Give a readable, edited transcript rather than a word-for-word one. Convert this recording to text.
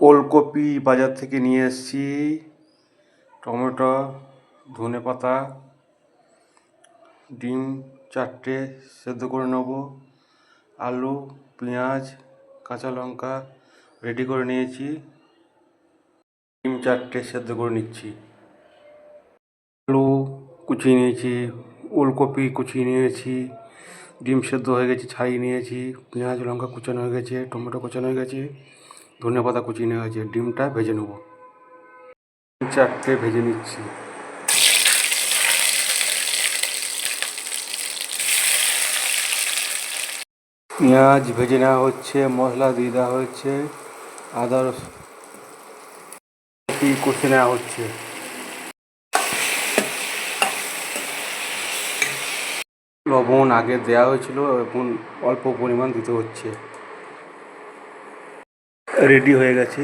ওলকপি বাজার থেকে নিয়ে এসেছি, টমেটো, ধনেপাতা, ডিম 4টে সেদ্ধ করে নেব, আলু, পেঁয়াজ, কাঁচা লঙ্কা রেডি করে নিয়েছি। ডিম 4টে সেদ্ধ করে নিচ্ছি। আলু কুচিয়ে নিয়েছি, ওলকপি কুচিয়ে নিয়েছি, ডিম সেদ্ধ হয়ে গেছে ছাড়িয়ে নিয়েছি, পেঁয়াজ লঙ্কা কুচানো হয়ে গেছে, টমেটো কুচানো হয়ে গেছে, ধনেপাতা কুচিয়ে নেওয়া হয়েছে। ডিমটা ভেজে নেব। ডিম 4টে ভেজে নিচ্ছি। পেঁয়াজ ভেজে নেওয়া হচ্ছে, মশলা দিয়ে দেওয়া হচ্ছে, আদা রসুন কষে নেওয়া হচ্ছে। লবণ আগে দেওয়া হয়েছিল, এখন অল্প পরিমাণ দিতে হচ্ছে। রেডি হয়ে গেছে।